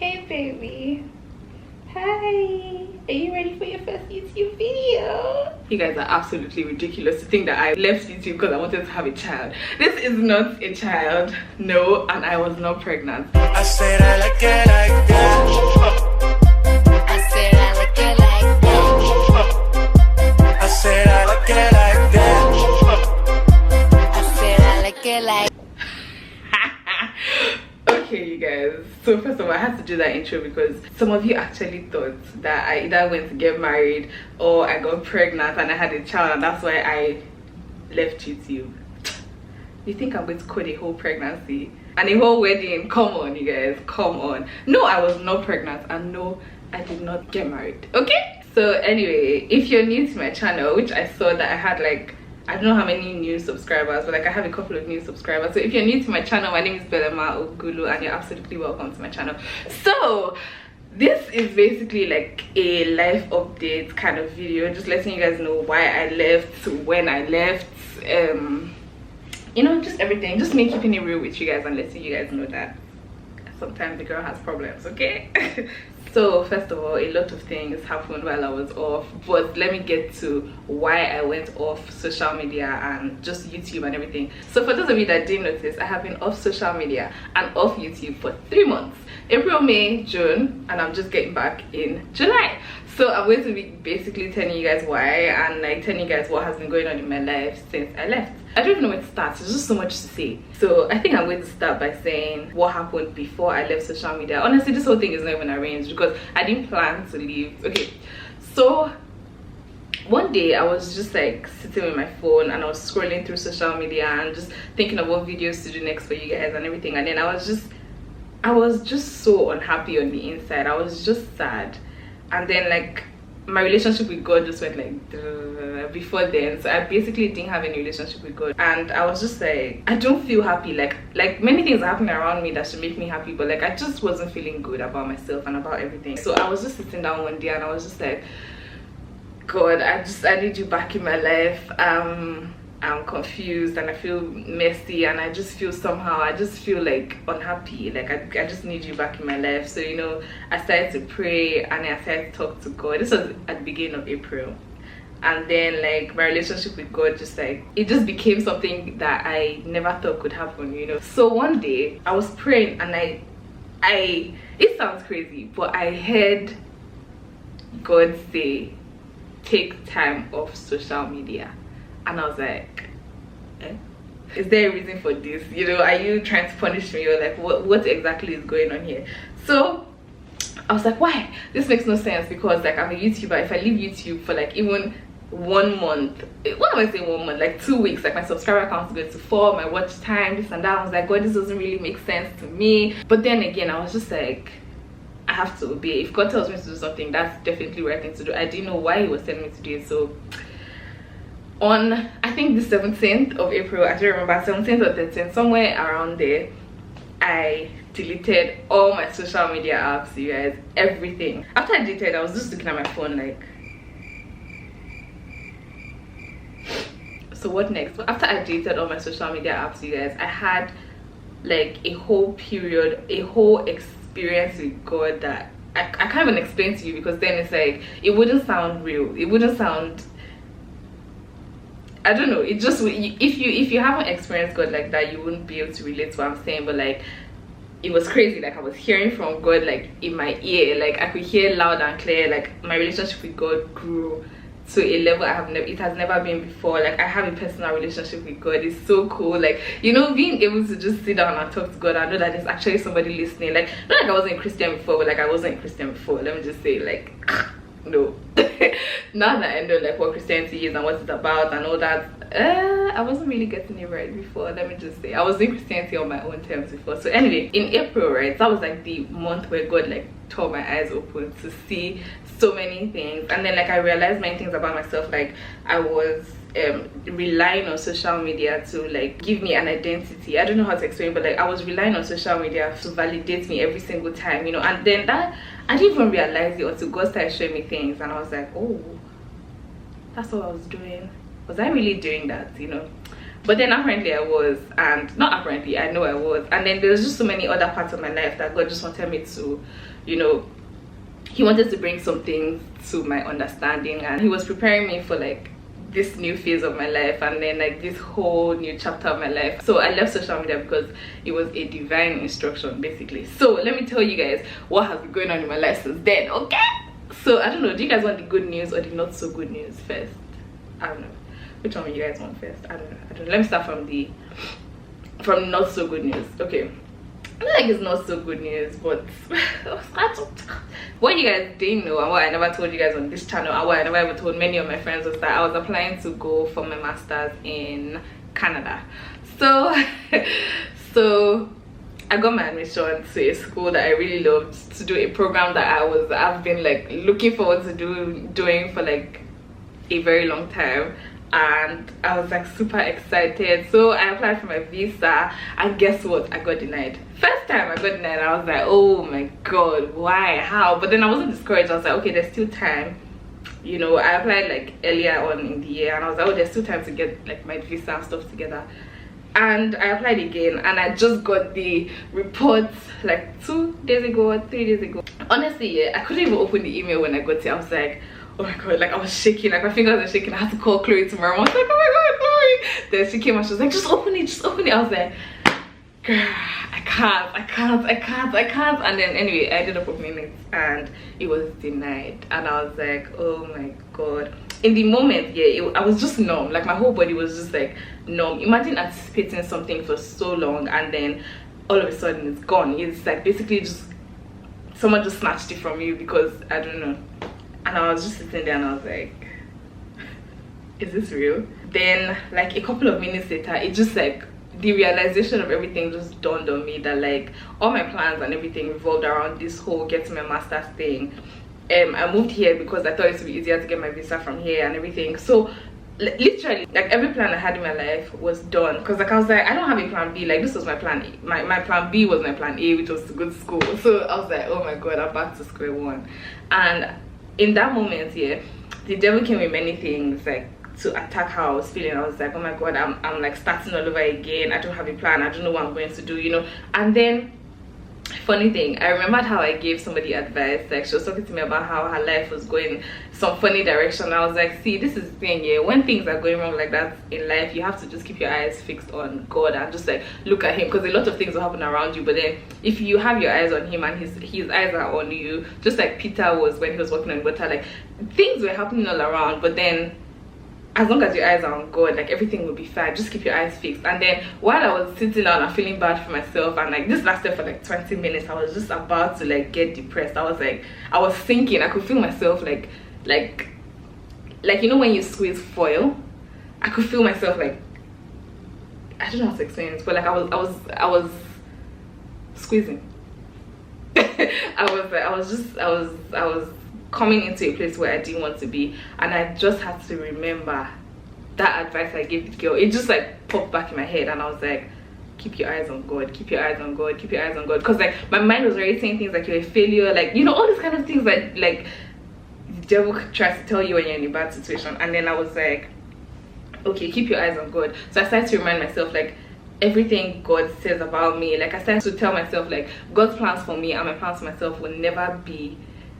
Hey baby. Hi. Are you ready for your first YouTube video? You guys are absolutely ridiculous to think that I left YouTube because I wanted to have a child. This is not a child. No, and I was not pregnant. I said I like it like that. I said I like it like that. I said I like it like that. I said I like it like. Okay, you guys, so first of all, I had to do that intro because some of you actually thought that I either went to get married or I got pregnant and I had a child, and that's why I left YouTube. You think I'm going to code a whole pregnancy and a whole wedding? Come on, you guys, come on. No, I was not pregnant, and no, I did not get married. Okay, so anyway, if you're new to my channel, which I saw that I had like, I don't know how many new subscribers, but like I have a couple of new subscribers. So if you're new to my channel, my name is Belema Ogulu and you're absolutely welcome to my channel. So this is basically like a life update kind of video, just letting you guys know why I left, when I left, you know, just everything, just me keeping it real with you guys and letting you guys know that sometimes the girl has problems, okay? So first of all, a lot of things happened while I was off, but let me get to why I went off social media and just YouTube and everything. So for those of you that didn't notice, I have been off social media and off YouTube for 3 months: April, May, June, and I'm just getting back in July. So I'm going to be basically telling you guys why and like telling you guys what has been going on in my life since I left. I don't even know where to start. There's just so much to say. So I think I'm going to start by saying what happened before I left social media. Honestly, this whole thing is not even arranged because I didn't plan to leave. Okay, so one day I was just like sitting with my phone and I was scrolling through social media and just thinking of what videos to do next for you guys and everything, and then I was just so unhappy on the inside. I was just sad, and then like my relationship with God just went like before then. So I basically didn't have any relationship with God, and I was just like, I don't feel happy. Like many things are happening around me that should make me happy, but like I just wasn't feeling good about myself and about everything. So I was just sitting down one day and I was just like, God, I need you back in my life. I'm confused and I feel messy and I just feel like unhappy. Like I just need you back in my life. So, you know, I started to pray and I started to talk to God. This was at the beginning of April, and then like my relationship with God just like, it just became something that I never thought could happen, you know. So one day I was praying and I it sounds crazy, but I heard God say, take time off social media. And I was like, is there a reason for this? You know, are you trying to punish me, or like what exactly is going on here? So I was like, why? This makes no sense, because like I'm a YouTuber. If I leave YouTube for like even 1 month, what am I saying 1 month, like 2 weeks, like my subscriber count is going to fall, my watch time, this and that. I was like, God, this doesn't really make sense to me. But then again, I was just like, I have to obey. If God tells me to do something, that's definitely the right thing to do. I didn't know why he was telling me to do it. So on, I think the 17th of April, I don't remember, 17th or 13th, somewhere around there, I deleted all my social media apps, you guys, everything. After I deleted, I was just looking at my phone like, so what next? After I deleted all my social media apps, you guys, I had like a whole period, a whole experience with God that I can't even explain to you, because then it's like, it wouldn't sound real. It wouldn't sound, I don't know, it just, if you haven't experienced God like that, you wouldn't be able to relate to what I'm saying. But like, it was crazy. Like I was hearing from God like in my ear, like I could hear loud and clear. Like my relationship with God grew to a level it has never been before. Like I have a personal relationship with God. It's so cool. Like, you know, being able to just sit down and talk to God, I know that there's actually somebody listening. Like, not like I wasn't a Christian before, but like I wasn't a Christian before, let me just say, like, no. Now that I know like what Christianity is and what it's about and all that, I wasn't really getting it right before. Let me just say, I was doing Christianity on my own terms before. So anyway, in April, right, that was like the month where God like tore my eyes open to see so many things. And then like I realized many things about myself. Like I was relying on social media to like give me an identity. I don't know how to explain, but like I was relying on social media to validate me every single time, you know. And then that, I didn't even realize it until God started showing me things, and I was like, oh, that's what I was doing. Was I really doing that, you know? But then apparently I was, and not apparently, I know I was. And then there's just so many other parts of my life that God just wanted me to, you know, he wanted to bring something to my understanding, and he was preparing me for like this new phase of my life, and then like this whole new chapter of my life. So I left social media because it was a divine instruction basically. So let me tell you guys what has been going on in my life since then, okay? So I don't know, do you guys want the good news or the not so good news first? I don't know, which one do you guys want first? I don't know. Let me start from not so good news. Okay, I feel like it's not so good news, but what you guys didn't know and what I never told you guys on this channel and what I never ever told many of my friends was that I was applying to go for my master's in Canada. So I got my admission to a school that I really loved, to do a program that I've been like looking forward to doing for like a very long time, and I was like super excited. So I applied for my visa, and guess what? I got denied. First time I got denied, I was like, oh my god, why, how? But then I wasn't discouraged. I was like, okay, there's still time, you know. I applied like earlier on in the year, and I was like, oh, there's still time to get like my visa and stuff together. And I applied again, and I just got the report like 2 days ago, 3 days ago. Honestly, yeah, I couldn't even open the email when I got it. I was like, oh my god, like I was shaking, like my fingers were shaking. I had to call Chloe tomorrow. I was like, oh my god, Chloe. Then she came and she was like, just open it, just open it. I was like, girl, I can't. And then anyway, I ended up opening it, and it was denied. And I was like, oh my god. In the moment, yeah, I was just numb. Like my whole body was just like numb. Imagine anticipating something for so long, and then all of a sudden it's gone. It's like basically just someone just snatched it from you, because I don't know. And I was just sitting there and I was like, is this real? Then like a couple of minutes later, it just like the realization of everything just dawned on me that like all my plans and everything revolved around this whole get to my master's thing. I moved here because I thought it would be easier to get my visa from here and everything. So literally like every plan I had in my life was done, because like I was like, I don't have a plan B. Like this was my plan A. My plan B was my plan A, which was to go to school. So I was like, oh my god, I'm back to square one. And in that moment, yeah, the devil came with many things like to attack how I was feeling. I was like, oh my god, I'm like starting all over again. I don't have a plan. I don't know what I'm going to do, you know. And then funny thing, I remembered how I gave somebody advice. Like she was talking to me about how her life was going some funny direction. I was like, see, this is the thing, yeah, when things are going wrong like that in life, you have to just keep your eyes fixed on God and just like look at him, because a lot of things will happen around you, but then if you have your eyes on him and his eyes are on you, just like Peter was when he was walking on water, like things were happening all around, but then as long as your eyes are on God, like everything will be fine. Just keep your eyes fixed. And then while I was sitting down and feeling bad for myself, and like this lasted for like 20 minutes, I was just about to like get depressed. I was like, I was thinking, I could feel myself like you know when you squeeze foil, I could feel myself like, I don't know how to explain it, but like I was squeezing. I was coming into a place where I didn't want to be, and I just had to remember that advice I gave the girl. It just like popped back in my head, and I was like, keep your eyes on God, keep your eyes on God, keep your eyes on God, because like my mind was already saying things like you're a failure, like, you know, all these kind of things that like the devil tries to tell you when you're in a bad situation. And then I was like, okay, keep your eyes on God. So I started to remind myself like everything God says about me. Like I started to tell myself like God's plans for me and my plans for myself will never be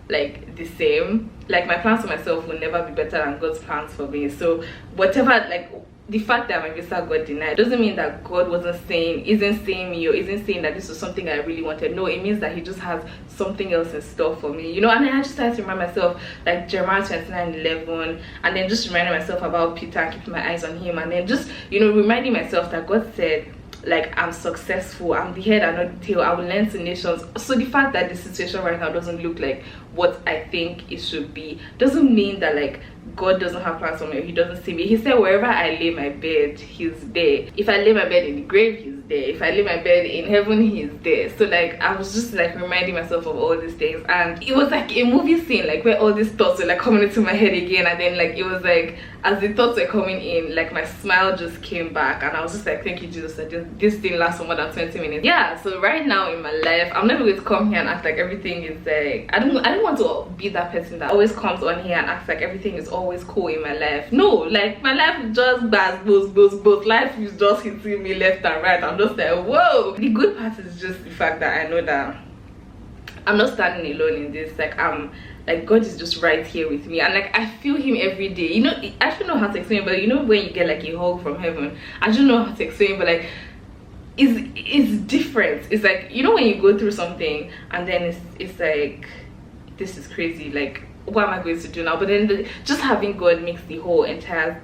like the same. Like my plans for myself will never be better than God's plans for me. So whatever, like the fact that my visa got denied doesn't mean that God isn't seeing me, or isn't saying that this was something I really wanted. No, it means that he just has something else in store for me, you know. And then I just started to remind myself like Jeremiah 29:11, and then just reminding myself about Peter, keeping my eyes on him, and then just, you know, reminding myself that God said like I'm successful, I'm the head and not the tail, I will lend to nations. So the fact that the situation right now doesn't look like what I think it should be doesn't mean that like God doesn't have plans for me, he doesn't see me. He said wherever I lay my bed, he's there. If I lay my bed in the grave, he's there. If I lay my bed in heaven, he's there. So like I was just like reminding myself of all these things, and it was like a movie scene, like where all these thoughts were like coming into my head again. And then like it was like as the thoughts were coming in, like my smile just came back, and I was just like, thank you Jesus, that this didn't last for more than 20 minutes. Yeah, so right now in my life, I'm never going to come here and act like everything is like, I don't want to be that person that always comes on here and acts like everything is always cool in my life. No, like my life is just bad, both life is just hitting me left and right. I'm just like, whoa. The good part is just the fact that I know that I'm not standing alone in this. Like like God is just right here with me, and like I feel him every day. You know, I don't know how to explain, but you know when you get like a hug from heaven, I don't know how to explain, but like it's different. It's like, you know, when you go through something and then it's like, this is crazy, like what am I going to do now? But then just having God makes the whole entire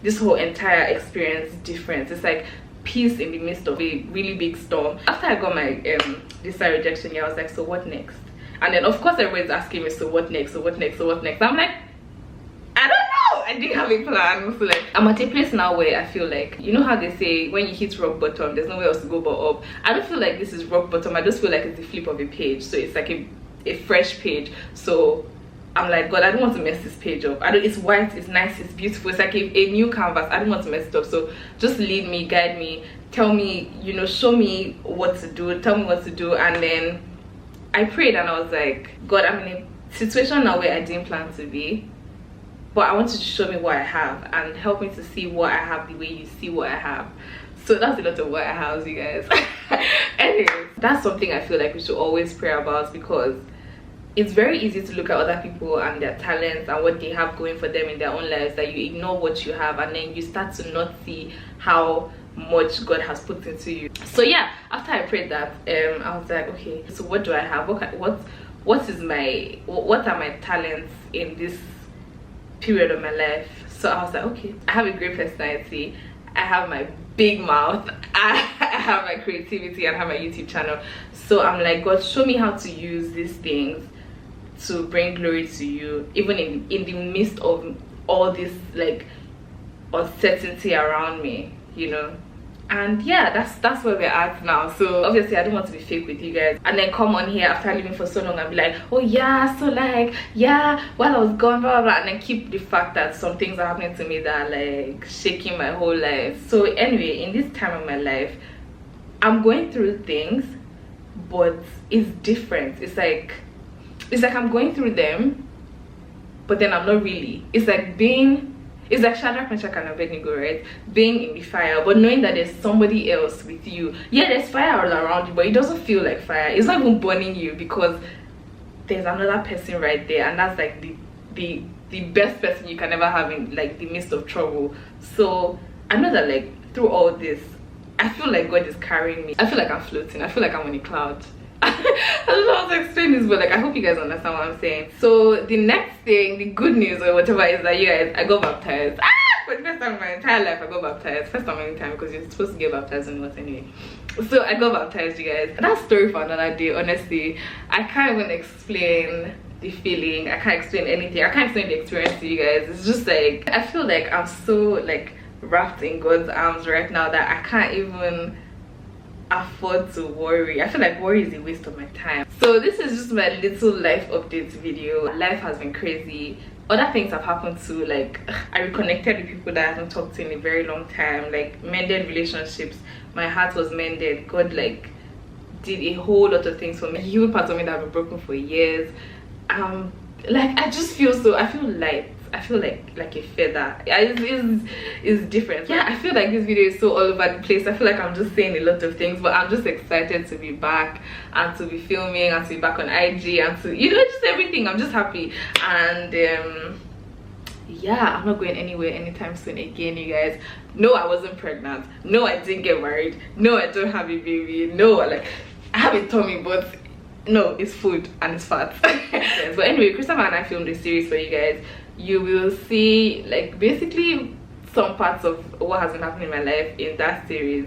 this whole entire experience different. It's like peace in the midst of a really big storm. After I got my this rejection, yeah, I was like, so what next? And then of course everybody's asking me, so what next, so what next, so what next? I'm like, I don't know, I didn't have a plan. So like, I'm at a place now where I feel like, you know how they say when you hit rock bottom there's nowhere else to go but up. I don't feel like this is rock bottom. I just feel like it's the flip of a page, so it's like a fresh page. So I'm like, God, I don't want to mess this page up. It's white, it's nice, it's beautiful, it's like a new canvas. I don't want to mess it up. So just lead me, guide me, tell me, you know, show me what to do, tell me what to do. And then I prayed and I was like, God, I'm in a situation now where I didn't plan to be, but I want you to show me what I have and help me to see what I have the way you see what I have. So that's a lot of what I have, you guys. Anyways, that's something I feel like we should always pray about, because it's very easy to look at other people and their talents and what they have going for them in their own lives, that you ignore what you have, and then you start to not see how much God has put into you. So yeah, after I prayed that, I was like, okay, so what do I have? What are my talents in this period of my life? So I was like, okay, I have a great personality, I have my big mouth, I have my creativity, and I have my YouTube channel. So I'm like, God, show me how to use these things to bring glory to you, even in the midst of all this like uncertainty around me, you know. And yeah, that's where we're at now. So obviously I don't want to be fake with you guys and then come on here after living for so long and be like, oh yeah, so like, yeah, while I was gone, blah blah blah, and then keep the fact that some things are happening to me that are like shaking my whole life. So anyway, in this time of my life, I'm going through things, but it's different. It's like I'm going through them, but then I'm not really. It's like Shadrach, Meshach, and Abednego, right? Being in the fire, but knowing that there's somebody else with you. Yeah, there's fire all around you, but it doesn't feel like fire. It's not even burning you, because there's another person right there, and that's like the best person you can ever have in like the midst of trouble. So I know that like through all this, I feel like God is carrying me. I feel like I'm floating. I feel like I'm on a cloud. I don't know how to explain this, but like I hope you guys understand what I'm saying. So the next thing, the good news or whatever, is that you guys, I got baptized. For the first time in my entire life, I got baptized. First time in time, because you're supposed to get baptized in what anyway. So I got baptized, you guys. That's story for another day. Honestly, I can't even explain the feeling. I can't explain anything. I can't explain the experience to you guys. It's just like, I feel like I'm so like wrapped in God's arms right now that I can't even afford to worry. I feel like worry is a waste of my time. So this is just my little life updates video. Life has been crazy. Other things have happened too. Like I reconnected with people that I haven't talked to in a very long time, like mended relationships. My heart was mended. God like did a whole lot of things for me. He healed parts of me that have been broken for years. Like I just feel so, I feel light. I feel like a feather. It's different. Yeah, I feel like this video is so all over the place. I feel like I'm just saying a lot of things, but I'm just excited to be back and to be filming and to be back on IG and to, you know, just everything. I'm just happy. And yeah, I'm not going anywhere anytime soon again, you guys. No, I wasn't pregnant. No, I didn't get married. No, I don't have a baby. No, like I have a tummy, but no, it's food and it's fat. But anyway, Christopher and I filmed this series for you guys. You will see like basically some parts of what has been happening in my life in that series.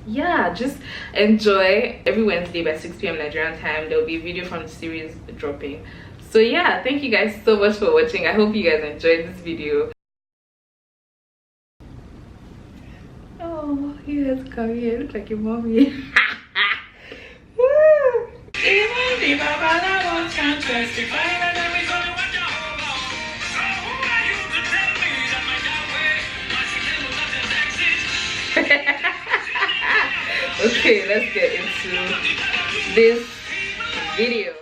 Yeah, just enjoy. Every Wednesday by 6 p.m. Nigerian time, there will be a video from the series dropping. So yeah, thank you guys so much for watching. I hope you guys enjoyed this video. Oh, you guys come here, look like your mommy. Even the Baba that won't testify that there is only one Jehovah. Okay, let's get into this video.